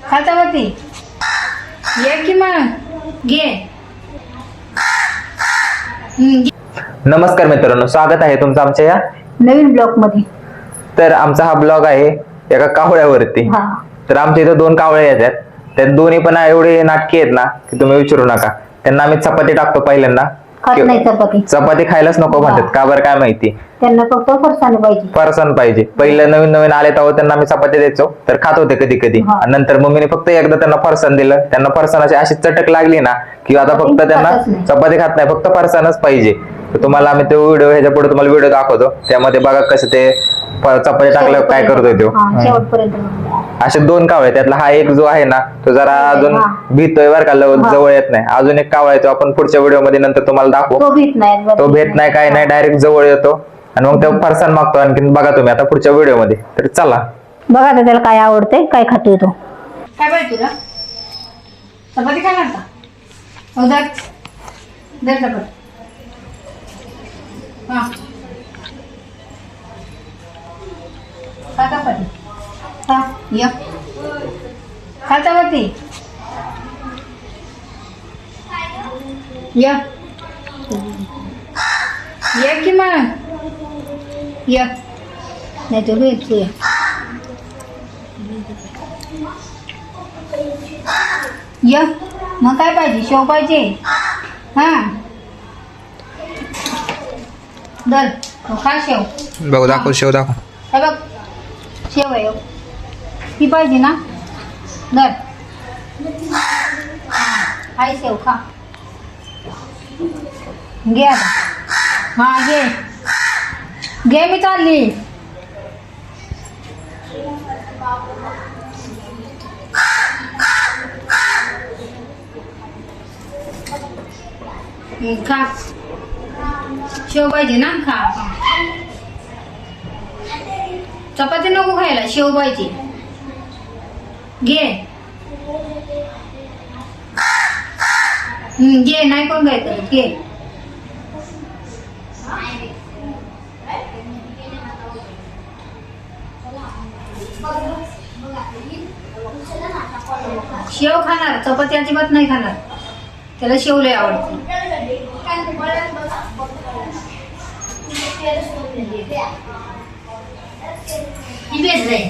खातावरती ये की मग घे. नमस्कार मित्रांनो, स्वागत आहे तुमचं आमच्या या नवीन ब्लॉग मध्ये. तर आमचा हा ब्लॉग आहे एका कावळ्यावरती. तर आमच्या इथं 2 कावळे येतात. त्या दोन्ही पण एवढे नाटकी आहेत ना की तुम्ही विचारू नका. त्यांना आम्ही चपाती टाकतो पहिल्यांदा. खात नाही चपाती. चपाती खायलाच नको म्हणतात, का बरं काय माहिती. त्यांना फक्त फरसाण पाहिजे. फरसाण पाहिजे. पहिलं नवीन नवीन आले तेव्हा त्यांना आम्ही चपाती द्यायचो, तर खात होते कधी कधी. नंतर मम्मीने फक्त एकदा त्यांना फरसाण दिलं, त्यांना फरसाणाची अशी चटक लागली ना की आता फक्त त्यांना चपाती खात नाही, फक्त फरसाणच पाहिजे. तर तुम्हाला आम्ही तो व्हिडिओ ह्याच्या पुढे तुम्हाला व्हिडिओ दाखवतो. त्यामध्ये बघा कसं ते चपाती टाकल्यावर काय करतोय तो. असे 2 कावळे, त्यातला हा एक जो आहे ना तो जरा अजून भीतोय बरं का, जवळ येत नाही. अजून एक कावळा आहे, तो आपण पुढच्या व्हिडिओ मध्ये नंतर तुम्हाला दाखवू. तो भेट नाही काय नाही, डायरेक्ट जवळ येतो आणि मग तो फरसाण मागतो. आणखी बघा तुम्ही आता पुढच्या व्हिडिओ मध्ये. तर चला बघा आता त्याला काय आवडतंय, काय खातोय तो. काय पाहिजे तुला? चपाती काय म्हणता? दर चपाती. हा खा चपाती. हा या खा चपाती. या ये की मग या. नाही तो भेटतो या. या मग काय पाहिजे? शेव पाहिजे? हा दर खा शेव. बघू, दाखव शेव दाखव. हे बघ शेव आहे ती पाहिजे ना. दर हाय शेव खा. घे आता. हा घे घे, मी चालली. खा शेव पाहिजे ना. खा. चपाती नको खायला, शेव पाहिजे. घे घे, नाही कोण काय करत. घे शेव खाणार, चपाती अजिबात नाही खाणार. त्याला शेव लय आवडते. ही बेस आहे.